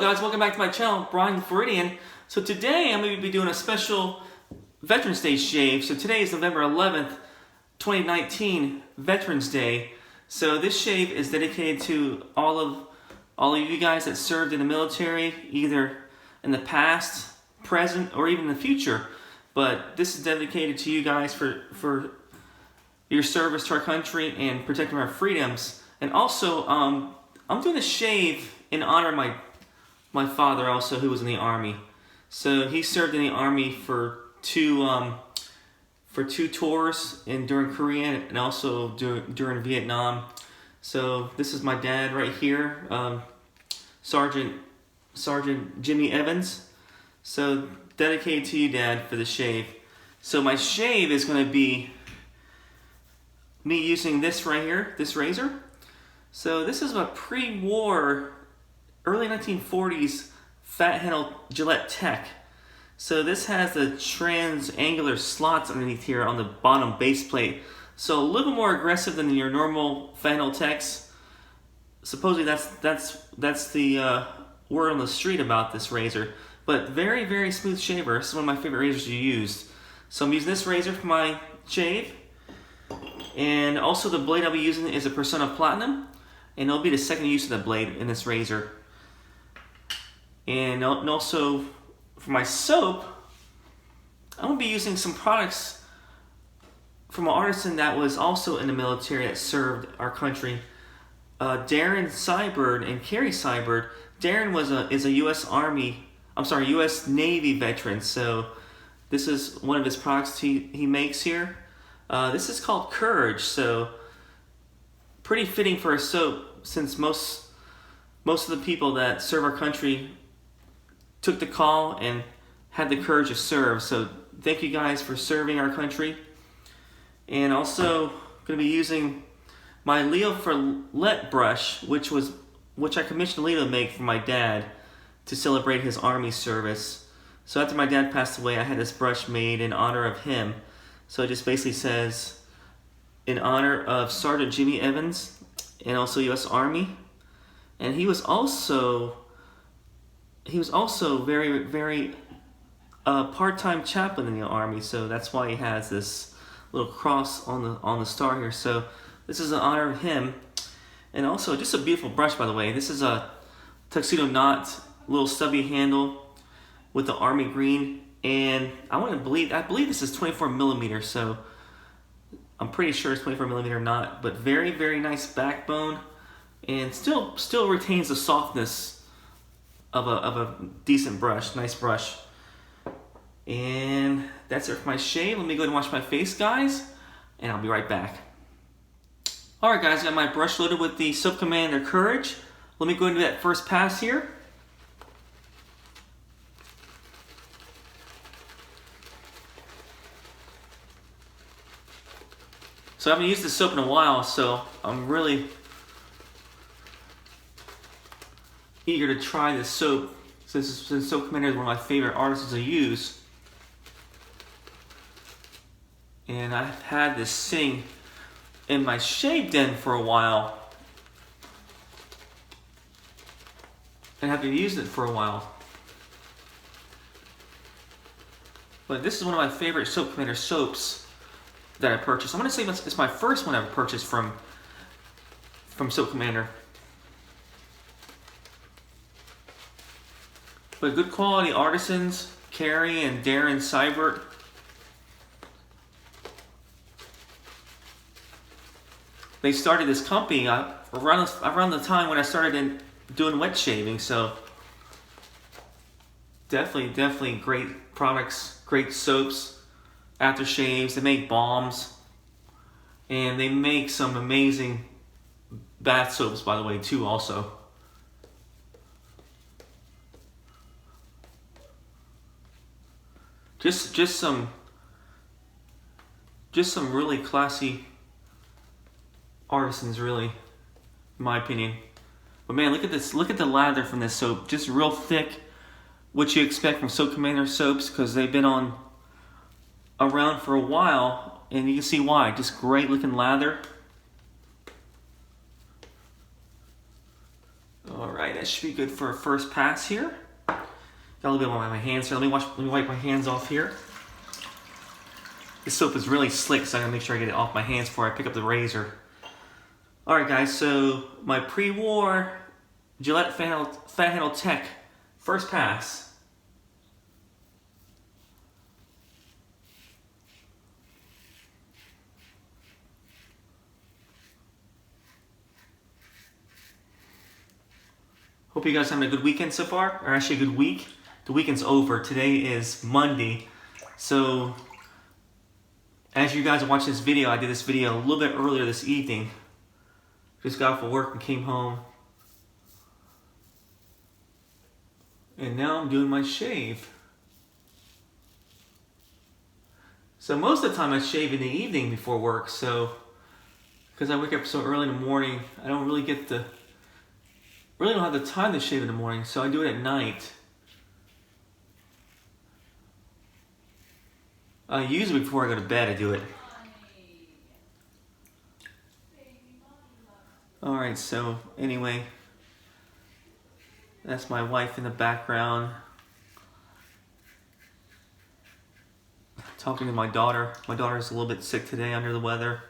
Hello guys, welcome back to my channel, Brian Floridian. So today I'm going to be doing a special Veterans Day shave. So today is November 11th, 2019, Veterans Day. So this shave is dedicated to all of you guys that served in the military, either in the past, present, or even in the future. But this is dedicated to you guys for your service to our country and protecting our freedoms. And also, I'm doing a shave in honor of my father also, who was in the Army. So he served in the Army for two tours during Korea and also during Vietnam. So this is my dad right here, Sergeant Jimmy Evans. So dedicated to you, Dad, for the shave. So my shave is going to be me using this right here, this razor. So this is a pre-war, early 1940s fat handle Gillette Tech. So this has the triangular slots underneath here on the bottom base plate. So a little more aggressive than your normal fat handle techs. Supposedly that's the word on the street about this razor. But very, very smooth shaver. This is one of my favorite razors to use. So I'm using this razor for my shave. And also the blade I'll be using is a Personna Platinum. And it'll be the second use of the blade in this razor. And also for my soap, I'm going to be using some products from an artisan that was also in the military that served our country. Darren Seibert and Carrie Seibert. Darren is a U.S. Navy veteran. So this is one of his products he makes here. This is called Courage. So pretty fitting for a soap, since most of the people that serve our country took the call and had the courage to serve. So thank you guys for serving our country. And also going to be using my Frilot brush, which I commissioned Leo to make for my dad to celebrate his Army service. So after my dad passed away, I had this brush made in honor of him. So it just basically says, in honor of Sergeant Jimmy Evans and also U.S. Army. And he was also very, very part-time chaplain in the Army. So that's why he has this little cross on the star here. So this is in honor of him. And also just a beautiful brush, by the way. This is a tuxedo knot, little stubby handle with the Army green. And I believe this is 24 millimeter. So I'm pretty sure it's 24 millimeter knot, but very, very nice backbone, and still retains the softness of a decent brush, nice brush. And that's it for my shave. Let me go ahead and wash my face, guys, and I'll be right back. Alright guys, I got my brush loaded with the Soap Commander Courage. Let me go into that first pass here. So I haven't used this soap in a while, so I'm really eager to try this soap, since Soap Commander is one of my favorite artisans to use. And I've had this sitting in my shave den for a while, and haven't used it for a while. But this is one of my favorite Soap Commander soaps that I purchased. I'm going to say it's my first one I've purchased from Soap Commander. But good quality artisans, Carrie and Darren Seibert. They started this company around the time when I started doing wet shaving. So definitely great products, great soaps. Aftershaves, they make balms, and they make some amazing bath soaps, by the way, too, also. Just some really classy artisans, really, in my opinion. But man, look at this, look at the lather from this soap, just real thick, what you expect from Soap Commander soaps, because they've been around for a while, and you can see why. Just great looking lather. Alright, that should be good for a first pass here. Got a little bit on my hands here. Let me wipe my hands off here. This soap is really slick, so I'm gonna make sure I get it off my hands before I pick up the razor. Alright guys, so my pre-war Gillette Fat Handle Tech first pass. Hope you guys are having a good weekend so far, or actually a good week. The weekend's over. Today is Monday. So, as you guys are watching this video, I did this video a little bit earlier this evening. Just got off of work and came home. And now I'm doing my shave. So most of the time I shave in the evening before work, so because I wake up so early in the morning, I don't really don't have the time to shave in the morning, so I do it at night. Usually before I go to bed, I do it. Alright, so anyway, that's my wife in the background. Talking to my daughter. My daughter's a little bit sick today, under the weather.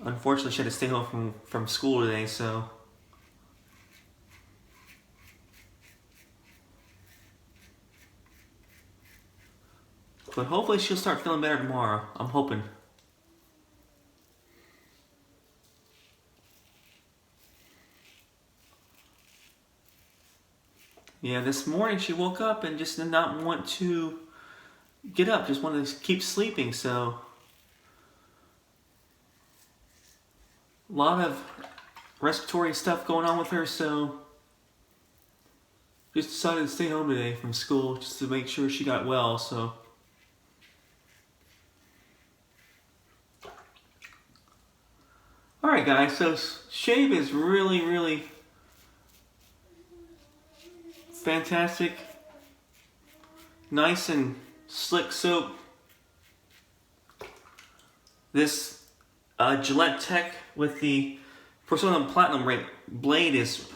Unfortunately, she had to stay home from school today, so. But hopefully she'll start feeling better tomorrow. I'm hoping. Yeah, this morning she woke up and just did not want to get up, just wanted to keep sleeping, so. A lot of respiratory stuff going on with her, so just decided to stay home today from school just to make sure she got well, so. Alright guys, so shave is really fantastic. Nice and slick soap. This Gillette Tech with the Personna Platinum Rate blade is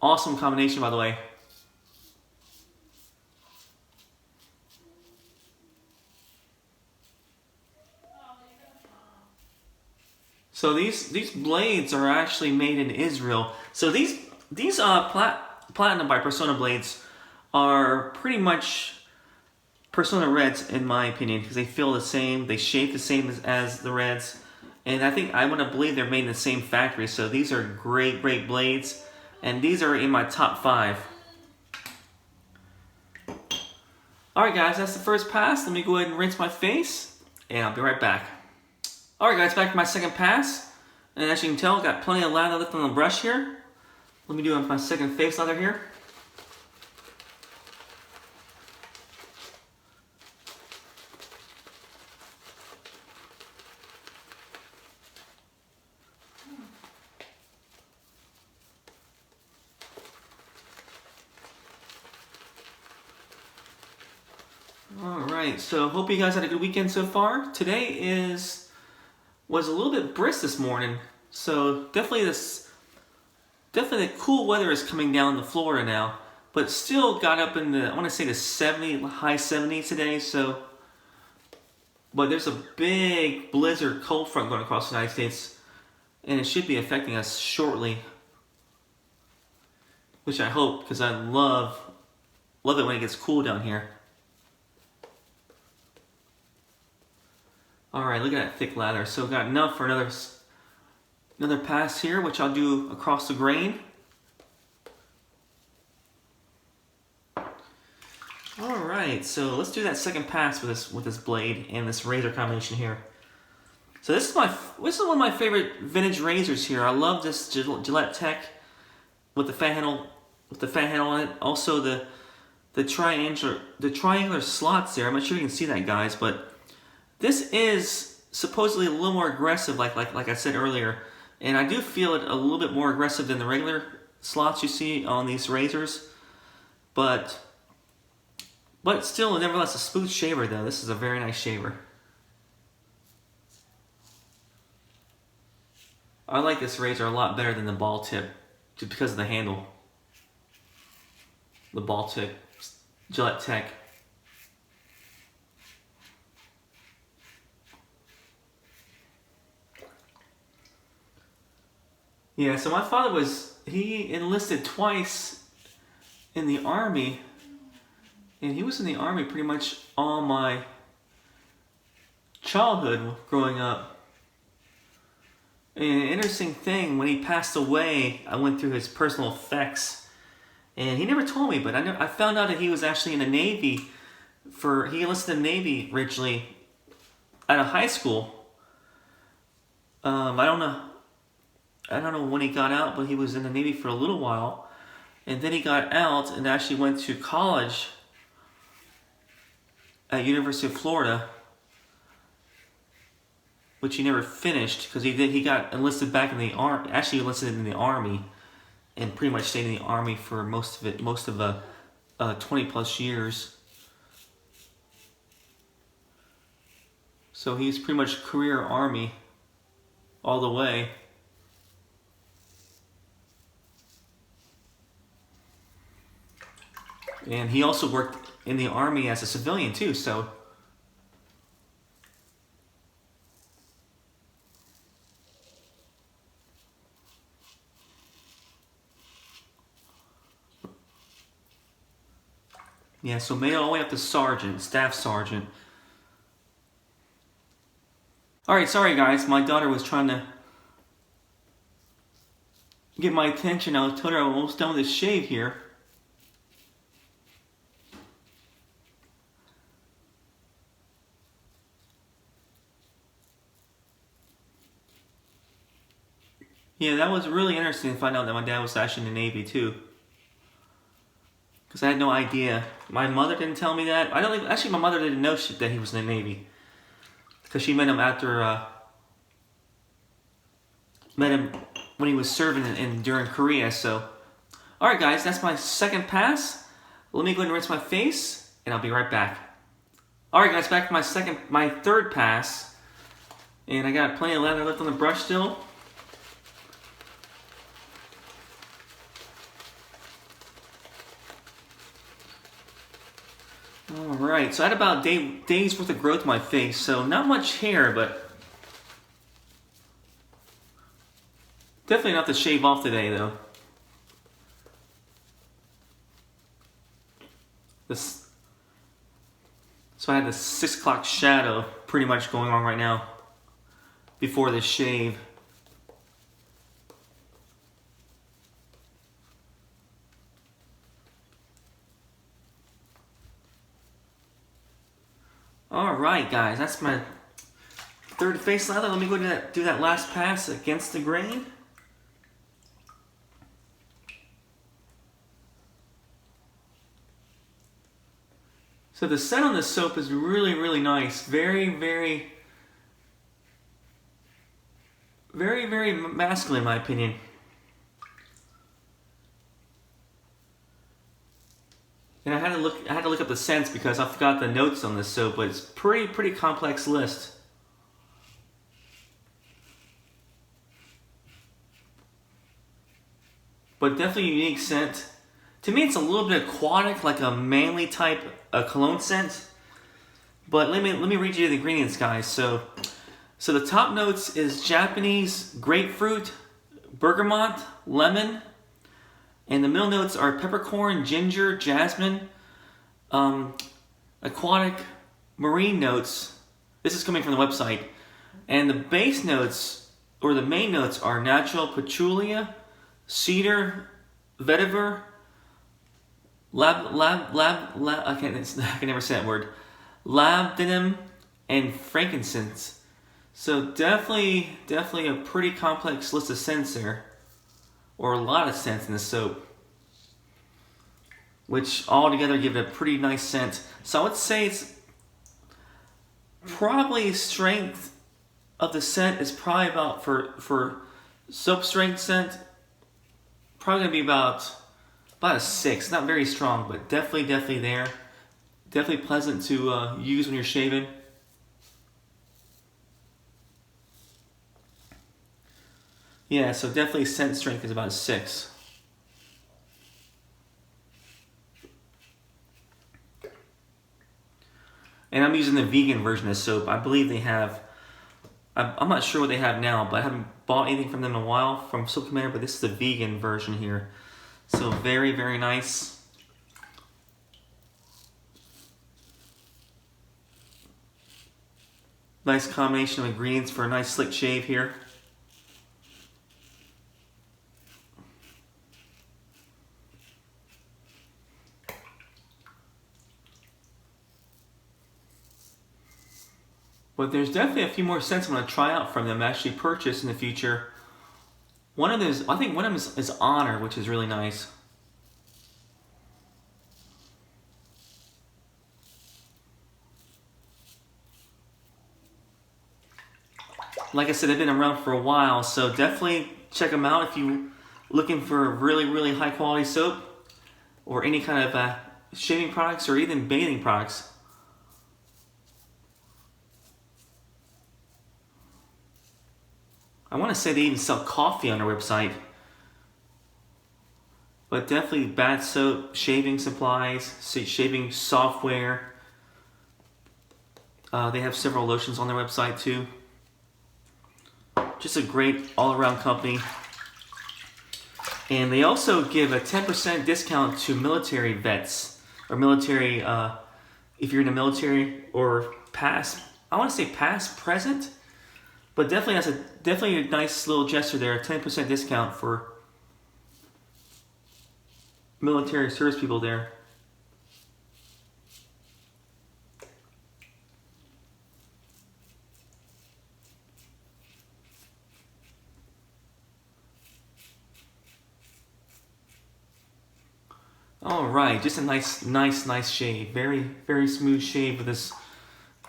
awesome combination, by the way. So these blades are actually made in Israel. So these Platinum by Personna blades are pretty much Personna Reds, in my opinion, because they feel the same, they shape the same as the Reds, and I want to believe they're made in the same factory. So these are great blades, and these are in my top 5. Alright guys, that's the first pass. Let me go ahead and rinse my face, and I'll be right back. Alright guys, back to my second pass, and as you can tell, I've got plenty of lather left on the brush here. Let me do my second face lather here. Alright, so hope you guys had a good weekend so far. Today was a little bit brisk this morning, so definitely the cool weather is coming down to Florida now, but still got up in the, I want to say the high 70s today, so, but there's a big blizzard cold front going across the United States, and it should be affecting us shortly, which I hope, because I love it when it gets cool down here. Alright, look at that thick lather. So got enough for another pass here, which I'll do across the grain. Alright, so let's do that second pass with this blade and this razor combination here. So this is one of my favorite vintage razors here. I love this Gillette Tech with the fat handle on it. Also the triangular slots there. I'm not sure you can see that, guys, but this is supposedly a little more aggressive, like I said earlier, and I do feel it a little bit more aggressive than the regular slots you see on these razors, but still, nevertheless, a smooth shaver though. This is a very nice shaver. I like this razor a lot better than the ball tip, just because of the handle. The ball tip, Gillette Tech. Yeah, so my father he enlisted twice in the Army, and he was in the Army pretty much all my childhood growing up. And an interesting thing, when he passed away, I went through his personal effects, and he never told me, but I found out that he was actually in the Navy. He enlisted in the Navy originally out of high school. I don't know when he got out, but he was in the Navy for a little while, and then he got out and actually went to college at University of Florida, which he never finished because he got enlisted back in the army. Actually, enlisted in the Army, and pretty much stayed in the Army for most of the 20+ years. So he's pretty much career Army all the way. And he also worked in the Army as a civilian too, so. Yeah, so made it all the way up to sergeant, staff sergeant. Alright, sorry guys, my daughter was trying to get my attention. I told her I was almost done with this shave here. Yeah, that was really interesting to find out that my dad was actually in the Navy too. Because I had no idea. My mother didn't tell me that. Actually, my mother didn't know that he was in the Navy. Because she met him met him when he was serving during Korea. So, alright guys, that's my second pass. Let me go ahead and rinse my face, and I'll be right back. Alright guys, back to my third pass. And I got plenty of lather left on the brush still. Alright, so I had about a day's worth of growth in my face, so not much hair, but definitely enough to shave off today, though. So I had the 6 o'clock shadow pretty much going on right now before this shave. Alright guys, that's my third face lather. Let me go do that last pass against the grain. So the scent on this soap is really, really nice. Very, very, very, very masculine in my opinion. And I had to look up the scents because I forgot the notes on this soap, but it's pretty complex list. But definitely a unique scent. To me, it's a little bit aquatic, like a manly type cologne scent. But let me read you the ingredients, guys. So the top notes is Japanese grapefruit, bergamot, lemon. And the middle notes are peppercorn, ginger, jasmine, aquatic, marine notes. This is coming from the website. And the base notes, or the main notes, are natural patchouli, cedar, vetiver, I can never say that word, labdanum, and frankincense. So definitely a pretty complex list of scents there. Or a lot of scents in the soap, which all together give it a pretty nice scent. So I would say it's probably strength of the scent is probably about, for soap strength scent, probably gonna be about a 6. Not very strong, but definitely there. Definitely pleasant to use when you're shaving. Yeah, so definitely scent strength is about a 6. And I'm using the vegan version of soap. I believe they have, I'm not sure what they have now, but I haven't bought anything from them in a while from Soap Commander, but this is the vegan version here. So very, very nice. Nice combination of ingredients for a nice slick shave here. But there's definitely a few more scents I'm going to try out from them, actually purchase in the future. One of them is, I think one of them is Honor, which is really nice. Like I said, they've been around for a while, so definitely check them out if you're looking for really, really high quality soap or any kind of shaving products or even bathing products. I want to say they even sell coffee on their website. But definitely bath soap, shaving supplies, shaving software. They have several lotions on their website too. Just a great all-around company. And they also give a 10% discount to military vets. Or military, if you're in the military or past, I want to say past, present. But definitely that's definitely a nice little gesture there, a 10% discount for military service people there. Alright, just a nice shave. Very, very smooth shave with this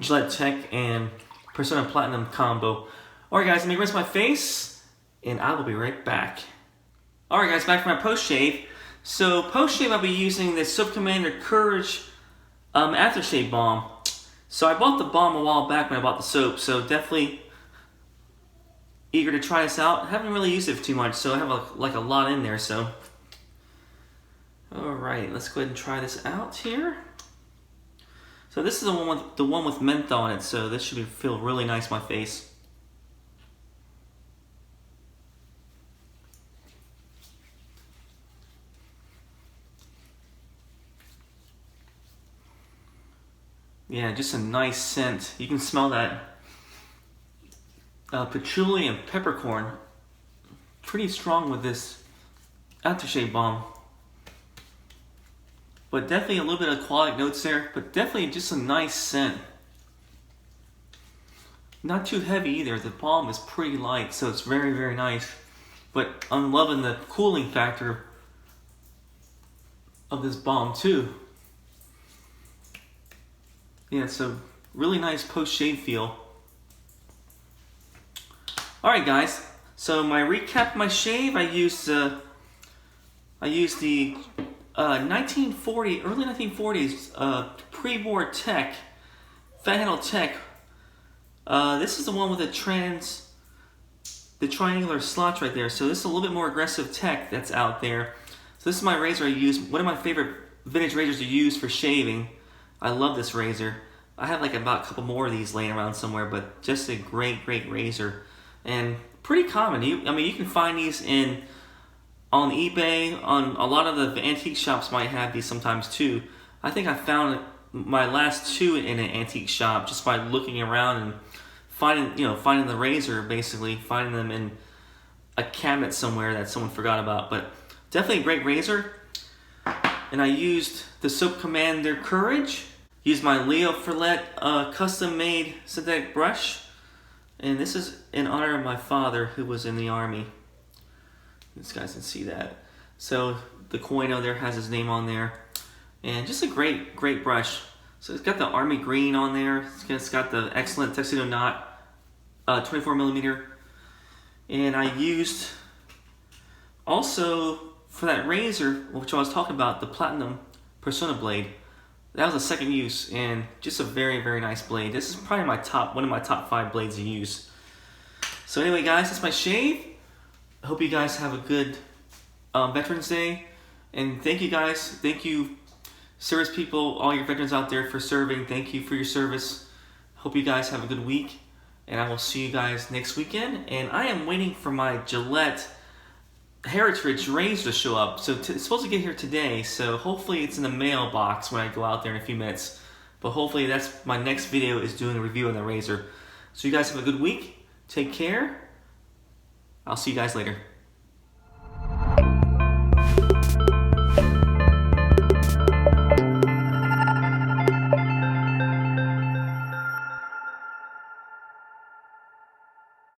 Gillette Tech and Personna Platinum combo. Alright guys, let me rinse my face, and I will be right back. Alright guys, back for my post-shave. So post-shave I'll be using the Soap Commander Courage Aftershave Balm. So I bought the balm a while back when I bought the soap, so definitely eager to try this out. I haven't really used it too much, so I have a lot in there, so. Alright, let's go ahead and try this out here. So this is the one with menthol in it, so this should feel really nice on my face. Yeah, just a nice scent. You can smell that patchouli and peppercorn. Pretty strong with this aftershave balm. But definitely a little bit of aquatic notes there, but definitely just a nice scent. Not too heavy either. The balm is pretty light, so it's very, very nice. But I'm loving the cooling factor of this balm too. Yeah, so really nice post-shave feel. Alright guys, so my recap of my shave, I used the 1940, early 1940s pre-war tech, fat handle tech. This is the one with the triangular slots right there. So this is a little bit more aggressive tech that's out there. So this is my razor I use, one of my favorite vintage razors to use for shaving. I love this razor. I have like about a couple more of these laying around somewhere, but just a great, great razor. And pretty common. I mean, you can find these on eBay, on a lot of the antique shops might have these sometimes too. I think I found my last two in an antique shop just by looking around and finding the razor, basically finding them in a cabinet somewhere that someone forgot about. But definitely a great razor. And I used the Soap Commander Courage. Used my Leo Frilot custom-made synthetic brush. And this is in honor of my father who was in the Army. These guys can see that. So the Koino there has his name on there. And just a great, great brush. So it's got the Army green on there. It's got the excellent tuxedo knot, 24 millimeter. And I used also for that razor, which I was talking about, the Platinum Personna blade. That was a second use, and just a very, very nice blade. This is probably one of my top 5 blades to use. So anyway, guys, that's my shave. hope you guys have a good Veterans Day. And thank you guys. Thank you, service people, all your veterans out there for serving. Thank you for your service. Hope you guys have a good week. And I will see you guys next weekend. And I am waiting for my Gillette Heritage razor to show up. So it's supposed to get here today. So hopefully it's in the mailbox when I go out there in a few minutes. But hopefully that's my next video is doing a review on the razor. So you guys have a good week. Take care. I'll see you guys later.